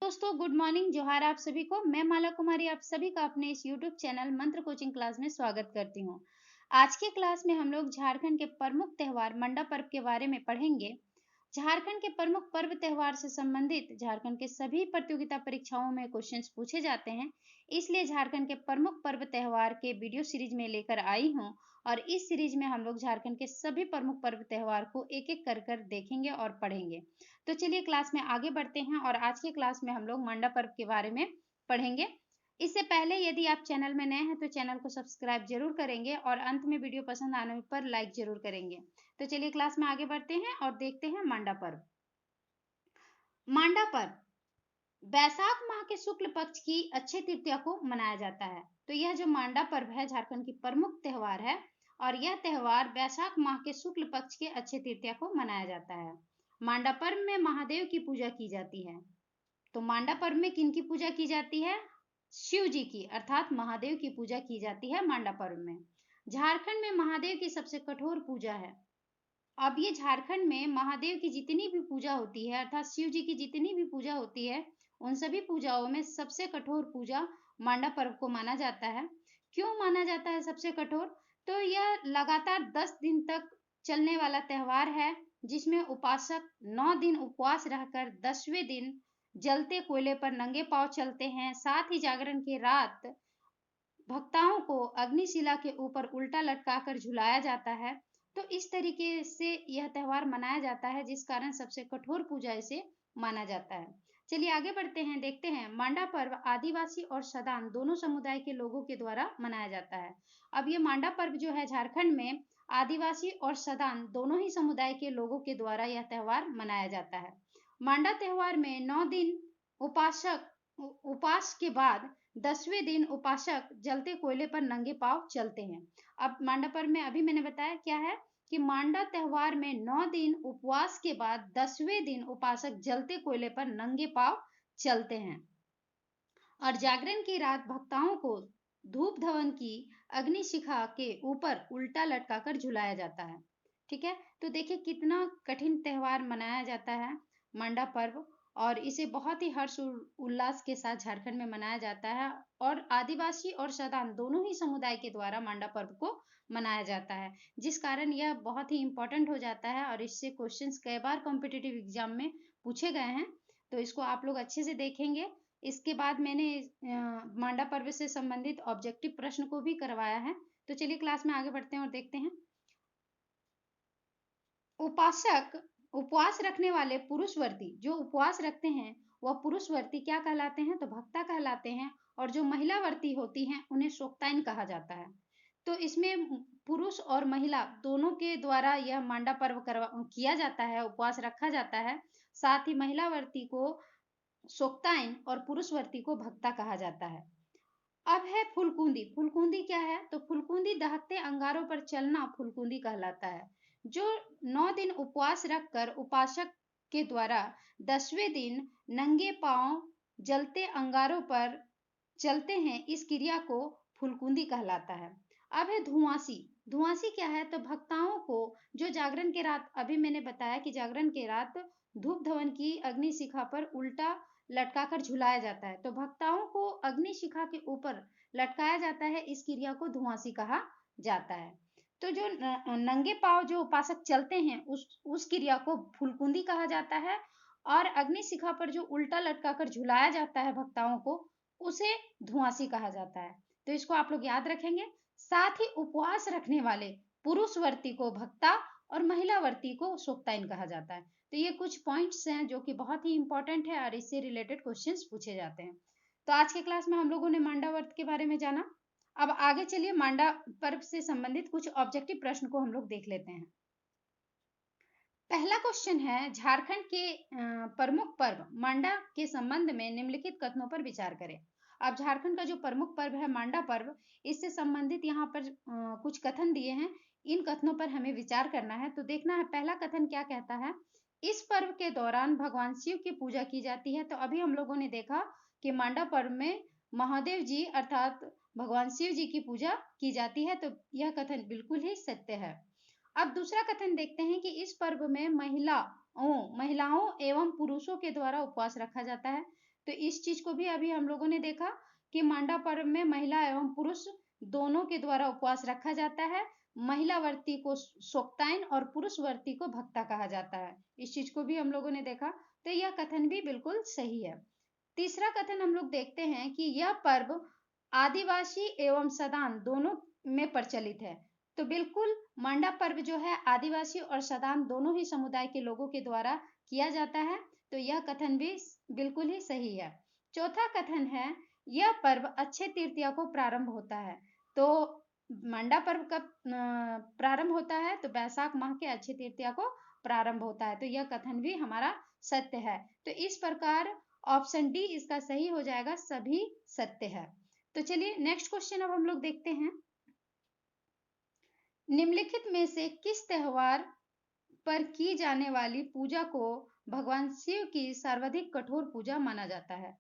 दोस्तों, good morning, जोहार आप सभी को। मैं माला कुमारी आप सभी का अपने इस यूट्यूब चैनल मंत्र कोचिंग क्लास में स्वागत करती हूँ। आज के क्लास में हम लोग झारखंड के प्रमुख त्योहार मंडा पर्व के बारे में पढ़ेंगे। झारखंड के प्रमुख पर्व त्योहार से संबंधित झारखंड के सभी प्रतियोगिता परीक्षाओं में क्वेश्चंस पूछे जाते हैं। इसलिए झारखंड के प्रमुख पर्व त्योहार के वीडियो सीरीज में लेकर आई हूँ और इस सीरीज में हम लोग झारखंड के सभी प्रमुख पर्व त्योहार को एक एक कर देखेंगे और पढ़ेंगे। तो चलिए क्लास में आगे बढ़ते हैं और आज की क्लास में हम लोग मंडा पर्व के बारे में पढ़ेंगे। इससे पहले यदि आप चैनल में नए हैं तो चैनल को सब्सक्राइब जरूर करेंगे और अंत में वीडियो पसंद आने पर लाइक जरूर करेंगे। तो चलिए क्लास में आगे बढ़ते हैं और देखते हैं मांडा पर्व। मांडा पर्व बैसाख माह के शुक्ल पक्ष की अक्षय तृतीया को मनाया जाता है। तो यह जो मांडा पर्व है झारखंड की प्रमुख त्योहार है और यह त्योहार बैसाख माह के शुक्ल पक्ष के अक्षय तृतीया को मनाया जाता है। मांडा पर्व में महादेव की पूजा की जाती है। तो मांडा पर्व में किनकी पूजा की जाती है? शिव जी की, अर्थात महादेव की पूजा की जाती है मांडा पर्व में। झारखंड में महादेव की सबसे कठोर पूजा है। अब ये झारखंड में महादेव की जितनी भी पूजा होती है, अर्थात शिव जी की जितनी भी पूजा होती है, उन सभी पूजाओं में सबसे कठोर पूजा मांडा पर्व को माना जाता है। क्यों माना जाता है सबसे कठोर? तो यह लगातार 10 दिन तक चलने वाला त्योहार है, जिसमें उपासक 9 दिन उपवास रहकर 10वें दिन जलते कोयले पर नंगे पांव चलते हैं। साथ ही जागरण की रात भक्ताओं को अग्निशिला के ऊपर उल्टा लटकाकर झुलाया जाता है। तो इस तरीके से यह त्योहार मनाया जाता है, जिस कारण सबसे कठोर पूजा इसे माना जाता है। चलिए आगे बढ़ते हैं, देखते हैं। मांडा पर्व आदिवासी और सदान दोनों समुदाय के लोगों के द्वारा मनाया जाता है। अब ये मांडा पर्व जो है झारखंड में आदिवासी और सदान दोनों ही समुदाय के लोगों के द्वारा यह त्योहार मनाया जाता है। मांडा त्योहार में 9 दिन उपास के बाद 10वें दिन उपासक जलते कोयले पर नंगे पांव चलते हैं। अब मांडा पर्व में अभी मैंने बताया क्या है कि मांडा त्योहार में 9 दिन उपवास के बाद 10वें दिन उपासक जलते कोयले पर नंगे पांव चलते हैं और जागरण की रात भक्ताओं को धूप धवन की अग्निशिखा के ऊपर उल्टा लटकाकर झुलाया जाता है। ठीक है, तो देखिए कितना कठिन त्योहार मनाया जाता है मांडा पर्व, और इसे बहुत ही हर्ष उल्लास के साथ झारखंड में मनाया जाता है और आदिवासी और सदान दोनों ही समुदाय के द्वारा मांडा पर्व को मनाया जाता है, जिस कारण यह बहुत ही इंपॉर्टेंट हो जाता है और इससे क्वेश्चंस कई बार कॉम्पिटिटिव एग्जाम में पूछे गए हैं। तो इसको आप लोग अच्छे से देखेंगे। इसके बाद मैंने मांडा पर्व से संबंधित ऑब्जेक्टिव प्रश्न को भी करवाया है। तो चलिए क्लास में आगे बढ़ते हैं और देखते हैं। उपासक उपवास रखने वाले पुरुषवर्ती जो उपवास रखते हैं वह पुरुषवर्ती क्या कहलाते हैं? तो भक्ता कहलाते हैं। और जो महिलावर्ती होती हैं उन्हें शोक्ताइन कहा जाता है। तो इसमें पुरुष और महिला दोनों के द्वारा यह मांडा पर्व किया जाता है, उपवास रखा जाता है। साथ ही महिलावर्ती को शोक्ताइन और पुरुषवर्ती को भक्ता कहा जाता है। अब है फुलकुंदी। फुलकुंदी क्या है? तो फुलकुंदी दहकते अंगारों पर चलना फुलकुंदी कहलाता है। जो 9 दिन उपवास रखकर उपासक के द्वारा 10वें दिन नंगे पांव जलते अंगारों पर चलते हैं, इस क्रिया को फुलकुंदी कहलाता है। अब है धुआंसी। धुआंसी क्या है? तो भक्ताओं को जो जागरण के रात, अभी मैंने बताया कि जागरण के रात धूप धवन की अग्निशिखा पर उल्टा लटकाकर झुलाया जाता है। तो भक्ताओं को अग्निशिखा के ऊपर लटकाया जाता है, इस क्रिया को धुआंसी कहा जाता है। तो जो नंगे पांव जो उपासक चलते हैं उस क्रिया को फुलकुंदी कहा जाता है और अग्निशिखा पर जो उल्टा लटकाकर झुलाया जाता है भक्ताओं को, उसे धुआंसी कहा जाता है। तो इसको आप लोग याद रखेंगे। साथ ही उपवास रखने वाले पुरुष वर्ती को भक्ता और महिला वर्ती को शोक्ताइन कहा जाता है। तो ये कुछ पॉइंट्स हैं जो कि बहुत ही इंपॉर्टेंट है और इससे रिलेटेड क्वेश्चंस पूछे जाते हैं। तो आज के क्लास में हम लोगों ने मांडा व्रत के बारे में जाना। अब आगे चलिए मांडा पर्व से संबंधित कुछ ऑब्जेक्टिव प्रश्न को हम लोग देख लेते हैं। पहला क्वेश्चन है, झारखंड के प्रमुख पर्व मांडा के संबंध में निम्नलिखित कथनों पर विचार करें। अब झारखंड का जो प्रमुख पर्व है मांडा पर्व, इससे संबंधित यहाँ पर कुछ कथन दिए हैं। इन कथनों पर हमें विचार करना है। तो देखना है पहला कथन क्या कहता है। इस पर्व के दौरान भगवान शिव की पूजा की जाती है। तो अभी हम लोगों ने देखा कि मांडा पर्व में महादेव जी अर्थात भगवान शिव जी की पूजा की जाती है। तो यह कथन बिल्कुल ही सत्य है। अब दूसरा कथन देखते हैं कि इस पर्व में महिलाओं एवं पुरुषों के द्वारा उपवास रखा जाता है। तो इस चीज को भी अभी हम लोगों ने देखा कि मांडा पर्व में महिला एवं पुरुष दोनों के द्वारा उपवास रखा जाता है। महिला व्रती को सोक्ताइन और पुरुष व्रती को भक्ता कहा जाता है। इस चीज को भी हम लोगों ने देखा, तो यह कथन भी बिल्कुल सही है। तीसरा कथन हम लोग देखते हैं कि यह पर्व आदिवासी एवं सदान दोनों में प्रचलित है। तो बिल्कुल मांडा पर्व जो है आदिवासी और सदान दोनों ही समुदाय के लोगों के द्वारा किया जाता है। तो यह कथन भी बिल्कुल ही सही है। चौथा कथन है, यह पर्व अक्षय तृतीया को प्रारंभ होता है। तो मांडा पर्व कब प्रारंभ होता है? तो वैशाख माह के अक्षय तृतीया को प्रारंभ होता है। तो यह कथन भी हमारा सत्य है। तो इस प्रकार ऑप्शन डी इसका सही हो जाएगा, सभी सत्य है। तो चलिए नेक्स्ट क्वेश्चन अब हम लोग देखते हैं। निम्नलिखित में से किस त्योहार पर की जाने वाली पूजा को भगवान शिव की सर्वाधिक कठोर पूजा माना जाता है?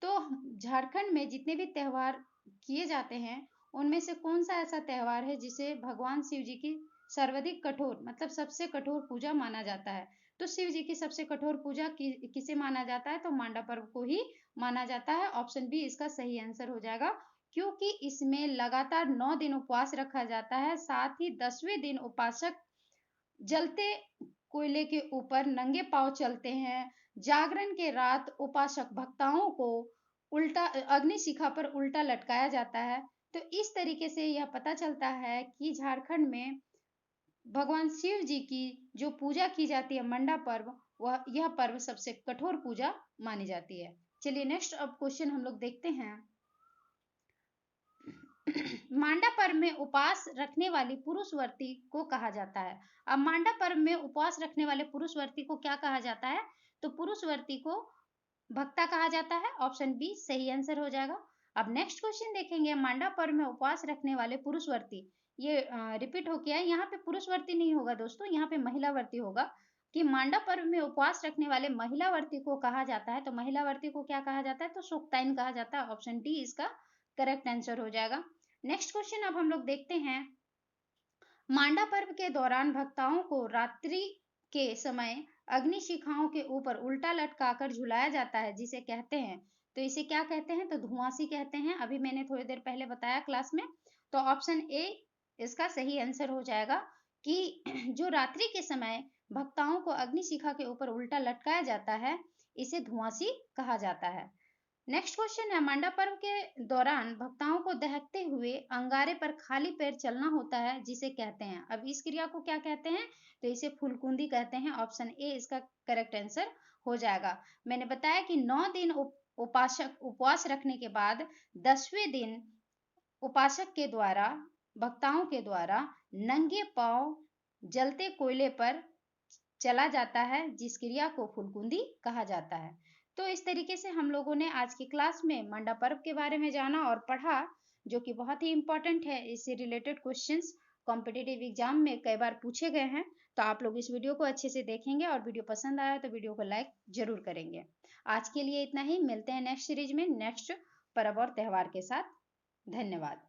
तो झारखंड में जितने भी त्योहार किए जाते हैं उनमें से कौन सा ऐसा त्योहार है जिसे भगवान शिव जी की सर्वाधिक कठोर मतलब सबसे कठोर पूजा माना जाता है? तो शिव जी की सबसे कठोर पूजा किसे माना जाता है? तो मांडा पर्व को ही माना जाता है। ऑप्शन बी इसका सही आंसर हो जाएगा, क्योंकि इसमें लगातार 9 दिन उपवास रखा जाता है। साथ ही 10वें दिन उपासक जलते कोयले के ऊपर नंगे पांव चलते हैं। जागरण के रात उपासक भक्ताओं को उल्टा अग्नि शिखा पर उल्टा लटकाया जाता है। तो इस तरीके से यह पता चलता है कि झारखंड में भगवान शिव जी की जो पूजा की जाती है मंडा पर्व, यह पर्व सबसे कठोर पूजा मानी जाती है। चलिए नेक्स्ट अब क्वेश्चन हम लोग देखते हैं। मांडा पर्व में उपवास रखने वाली पुरुष व्रती को कहा जाता है। अब मांडा पर्व में उपवास रखने वाले पुरुष व्रती को क्या कहा जाता है? तो पुरुष व्रती को भक्ता कहा जाता है। ऑप्शन बी सही आंसर हो जाएगा। अब नेक्स्ट क्वेश्चन देखेंगे। मांडा पर्व में उपवास रखने वाले पुरुष व्रती, ये रिपीट हो गया है, यहाँ पे पुरुष व्रती नहीं होगा दोस्तों, यहाँ पे महिला व्रती होगा। कि मांडा पर्व में उपवास रखने वाले महिला व्रती को कहा जाता है। तो महिला व्रती को क्या कहा जाता है? तो सोक्ताइन कहा जाता है। ऑप्शन डी इसका करेक्ट आंसर हो जाएगा। नेक्स्ट क्वेश्चन अब हम लोग देखते हैं। मांडा पर्व के दौरान भक्ताओं को रात्रि के समय अग्नि शिखाओं के ऊपर उल्टा लटकाकर झुलाया जाता है, जिसे कहते हैं, तो इसे क्या कहते हैं? तो धुआंसी कहते हैं। अभी मैंने थोड़ी देर पहले बताया क्लास में। तो ऑप्शन ए इसका सही आंसर हो जाएगा कि जो रात्रि के समय भक्ताओं को अग्नि शिखा के ऊपर उल्टा लटकाया जाता है, इसे धुआंसी कहा जाता है। नेक्स्ट क्वेश्चन है, मांडा पर्व के दौरान भक्ताओं को दहकते हुए अंगारे पर खाली पैर चलना होता है, जिसे कहते हैं। अब इस क्रिया को क्या कहते हैं? तो इसे फुलकुंदी कहते हैं। ऑप्शन ए इसका करेक्ट आंसर हो जाएगा। मैंने बताया कि 9 दिन उपासक उपवास रखने के बाद 10वें दिन उपासक के द्वारा भक्ताओं के द्वारा नंगे पांव जलते कोयले पर चला जाता है, जिस क्रिया को फुलकुंदी कहा जाता है। तो इस तरीके से हम लोगों ने आज की क्लास में मंडा पर्व के बारे में जाना और पढ़ा, जो कि बहुत ही इंपॉर्टेंट है। इससे रिलेटेड क्वेश्चंस कॉम्पिटिटिव एग्जाम में कई बार पूछे गए हैं। तो आप लोग इस वीडियो को अच्छे से देखेंगे और वीडियो पसंद आया तो वीडियो को लाइक जरूर करेंगे। आज के लिए इतना ही, मिलते हैं नेक्स्ट सीरीज में नेक्स्ट पर्व और त्योहार के साथ। धन्यवाद।